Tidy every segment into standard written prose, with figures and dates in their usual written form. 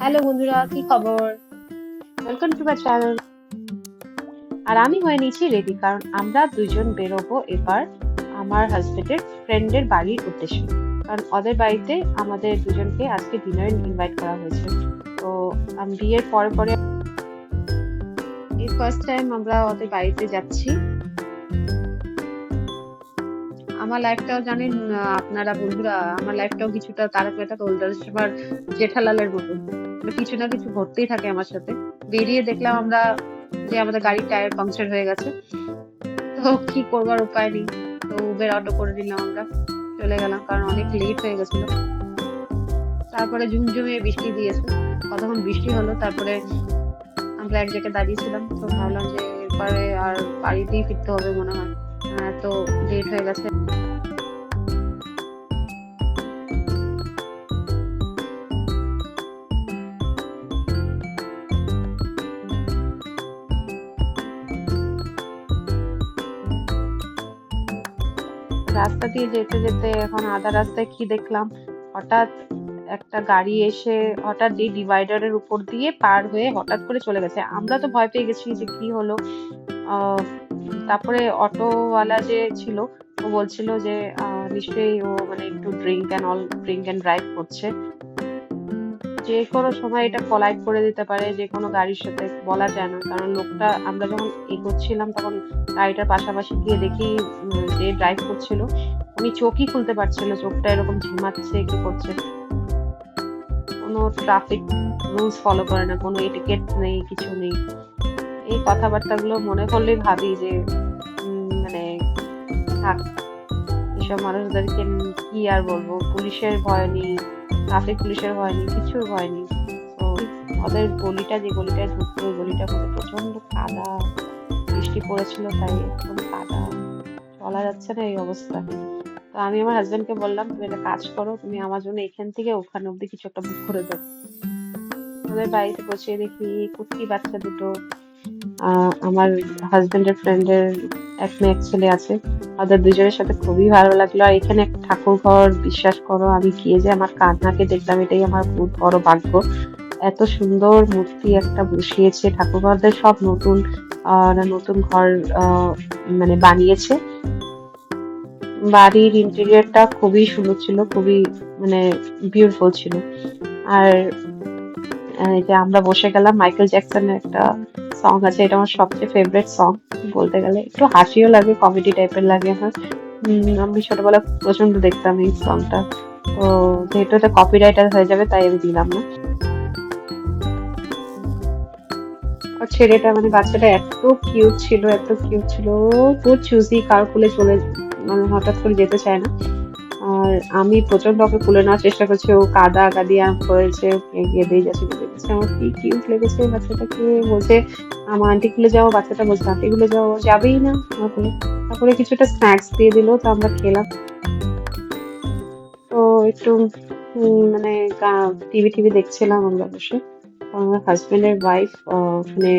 Hello বন্ধুরা, কি খবর? Welcome to my channel. আর আমি হয়ে নিয়েছি রেডি, কারণ আমরা দুজন বেরোবো এবার আমার হাজবেন্ডের ফ্রেন্ডের বাড়ির উদ্দেশ্যে। কারণ ওদের বাড়িতে আমাদের দুজনকে আজকে ডিনারে ইনভাইট করা হয়েছে। তো আমি বিয়ের পরে পরে এই ফার্স্ট টাইম আমরা ওদের বাড়িতে যাচ্ছি। আমার লাইফটাও জানেন আপনারা বন্ধুরা, আমার লাইফটাও কিছুটা তারক মেহতা কা উল্টা চশমার জেঠালালের মতো। মানে কিছু না কিছু ঘটতেই থাকে আমার সাথে। বেরিয়ে দেখলাম আমরা যে আমাদের গাড়ির টায়ার পাংচার হয়ে গেছে। তো কি করবার উপায় নেই, তো উবের অটো করে নিলাম, আমরা চলে গেলাম কারণ অনেক লেট হয়ে গেছিল। তারপরে ঝুমঝুমিয়ে বৃষ্টি দিয়েছে, কতক্ষণ বৃষ্টি হলো, তারপরে আমরা এক জায়গায় দাঁড়িয়েছিলাম। তো ভাবলাম যে এরপরে আর বাড়িতেই ফিরতে হবে মনে হয়, এত লেট হয়ে গেছে। রাস্তা দিয়ে যেতে যেতে এখন আধা রাস্তায় কি দেখলাম, হঠাৎ একটা গাড়ি এসে হঠাৎ এই ডিভাইডারের উপর দিয়ে পার হয়ে হঠাৎ করে চলে গেছে। আমরা তো ভয় পেয়ে গেছি যে কি হলো। আহ তারপরে অটোওয়ালা যে ছিল, ও বলছিল যে নিশ্চয়ই ও মানে একটু ড্রিঙ্ক অ্যান্ড ড্রাইভ করছে। যে কোনো সময় এটা কোলাইড করে দিতে পারে যে কোনো গাড়ির সাথে, বলা যায় না। কারণ লোকটা, আমরা যখন এগোচ্ছিলাম তখন গাড়িটার পাশাপাশি গিয়ে দেখি যে ড্রাইভ করছিল উনি চোখই খুলতে পারছিল, চোখটা এরকম ঝিমাচ্ছে কি করছে। কোনো ট্রাফিক রুলস ফলো করে না, কোনো এটিকেট নেই, কিছু নেই। এই কথাবার্তাগুলো মনে করলেই ভাবি যে মানে থাক, এসব মানুষদেরকে কি আর বলবো। পুলিশের ভয় নেই, ট্রাফিক পুলিশের ভয় নেই, কিছুর ভয় নেই। তো ওদের গলিটা, যে গলিটায় ঢুকতো, ওই গলিটার মধ্যে প্রচন্ড কাদা, বৃষ্টি পড়েছিল তাই একদম কাদা, চলা যাচ্ছে না এই অবস্থা। তো আমি আমার হাজবেন্ডকে বললাম, তুমি একটা কাজ করো, তুমি আমার জন্য এখান থেকে ওখানে অব্দি কিছু একটা বুক করে দাও। ওদের বাড়িতে পৌঁছে দেখি কুট্টি বাচ্চা দুটো, আমার হাজবেন্ডের ফ্রেন্ডের এক মেয়ে এক ছেলে আছে। ওদের দুজনের সাথে খুবই ভালো লাগলো। আর এখানে একটা ঠাকুর ঘর, বিশ্বাস করো আমি গিয়ে যে আমার কান্নাকে দেখলাম, এটাই আমার বহুত বড় ভাগ্য। এত সুন্দর মূর্তি একটা বসিয়েছে, ঠাকুর ঘরদের সব নতুন নতুন ঘর মানে বানিয়েছে। বাড়ির ইন্টেরিয়রটা খুবই সুন্দর ছিল, খুবই মানে বিউটিফুল ছিল। আর এই যে আমরা বসে গেলাম, মাইকেল জ্যাকসনের একটা সং আছে, এটা আমার সবচেয়ে ফেভারিট সং বলতে গেলে। একটু হাসিও লাগে, কমেডি টাইপের লাগে আমার। আমি ছোটবেলায় প্রচন্ড দেখতাম এই সংটা। তো যেহেতু এটা কপিরাইটার হয়ে যাবে তাই আমি দিলাম না। আর ছেলেটা মানে বাচ্চাটা এত কিউট ছিল, এত কিউট ছিল, খুব চুজি, কার কোলে চলে মানে হঠাৎ করে যেতে চায় না। আর আমি প্রচন্ড ওকে কুলে নেওয়ার চেষ্টা করছি, ও কাদা কাদি আরম্ভ করেছে, কেঁদেই যাচ্ছে কেঁদেই যাচ্ছে। আমার কি কিউট লেগেছে বাচ্চাটাকে। বলছে আমার আন্টি কুলে যাও, বাচ্চাটা বলছে আন্টি কুলে যাও, ও যাবেই না আমার কুলে। তারপরে কিছুটা স্ন্যাক্স দিয়ে দিল, তো আমরা খেলাম। তো একটু মানে টিভি টিভি দেখছিলাম আমরা বসে। আমার হাজবেন্ডের ওয়াইফ ওখানে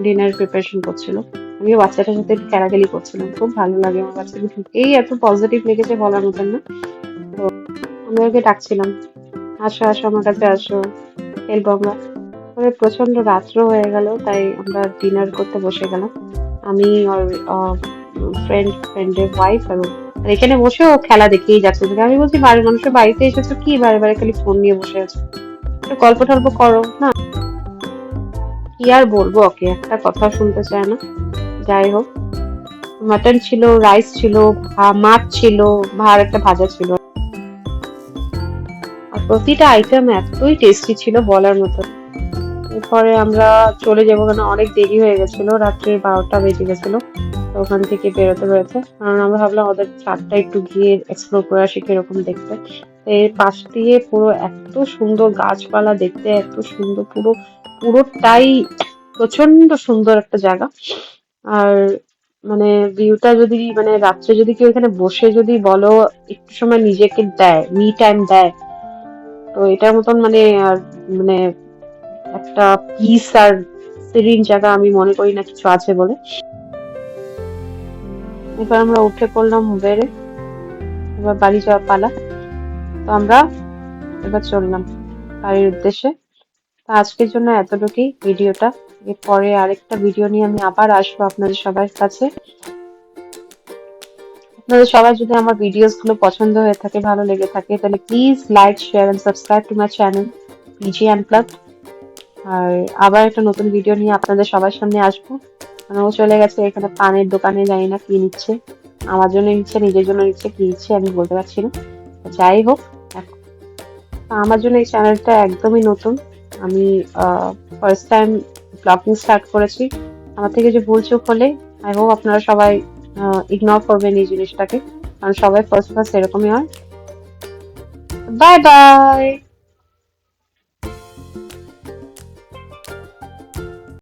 ডিনার প্রিপারেশন করছিল, আমিও বাচ্চাটার সাথে একটু খেলাখেলি করছিলাম। খুব ভালো লাগে আমার বাচ্চাকে, ঢুকেই এত পজিটিভ লেগেছে বলার মতন না। তো আমি ওকে ডাকছিলাম, আসো আসো আমার কাছে আসো, খেলবো আমরা। পরে প্রচন্ড রাত্র হয়ে গেল, তাই আমরা ডিনার করতে বসে গেলাম। আমি আর ফ্রেন্ডের ওয়াইফ আর ও। আর এখানে বসে ও খেলা দেখেই যাচ্ছে। আমি বলছি বাড়ির মানুষের বাড়িতে এসেছো কি বারে বারে খালি ফোন নিয়ে বসে আছো, একটু গল্প টল্প করো না। কি আর বলবো, ওকে একটা কথা শুনতে চায় না। যাই হোক, মাটন ছিল, রাইস ছিল, মাছ ছিল, আর একটা ভাজা ছিল। আর প্রতিটা আইটেম এতই টেস্টি ছিল বলার মতো। এরপরে আমরা চলে যাবো, কেন অনেক দেরি হয়ে গেছিল, রাত্রে 12টা বেজে গেছিল। তো ওখান থেকে বেরোতে বেরোতে, কারণ আমরা ভাবলাম ওদের ছাদটা একটু গিয়ে এক্সপ্লোর করে আসি কিরকম দেখতে। এর পাশ দিয়ে পুরো এত সুন্দর গাছপালা দেখতে, এত সুন্দর, পুরোটাই প্রচন্ড সুন্দর একটা জায়গা। আর মানে ভিউটা যদি মানে রাত্রে যদি কেউ এখানে বসে যদি বলো একটু সময় নিজেকে দেয়, মি টাইম দেয়, তো এটার মতন মানে আর মানে একটা পিস আর সিরিন জায়গা আমি মনে করি না কিছু আছে বলে। এবার আমরা উঠে পড়লাম উবেরে, এবার বাড়ি যাওয়ার পালা। তো আমরা এবার চললাম বাড়ির উদ্দেশ্যে। তো আজকের জন্য এতটুকুই ভিডিওটা। এরপরে আরেকটা ভিডিও নিয়ে আমি আবার আসবো আপনাদের সবার কাছে। আপনাদের সবার যদি আমার ভিডিওস গুলো পছন্দ হয়ে থাকে, ভালো লেগে থাকে, তাহলে please like, share and subscribe to my channel PG unplugged. আর আবার একটা নতুন ভিডিও নিয়ে আপনাদের সবার সামনে আসবো। ও চলে গেছে এখানে পানের দোকানে, জানি না কি নিচ্ছে, আমার জন্য নিচ্ছে, নিজের জন্য নিচ্ছে, কি নিচ্ছে আমি বলতে পারছি না। যাই হোক, আমার জন্য এই চ্যানেলটা একদমই নতুন। আমি ফার্স্ট টাইম ব্লগিং স্টার্ট করেছি। আমার থেকে যে ভুল চুক হলে আই হোপ আপনারা সবাই ইগনোর করবেন এই জিনিসটাকে, কারণ সবাই ফার্স্ট ফার্স্ট এরকমই হয়। Bye bye.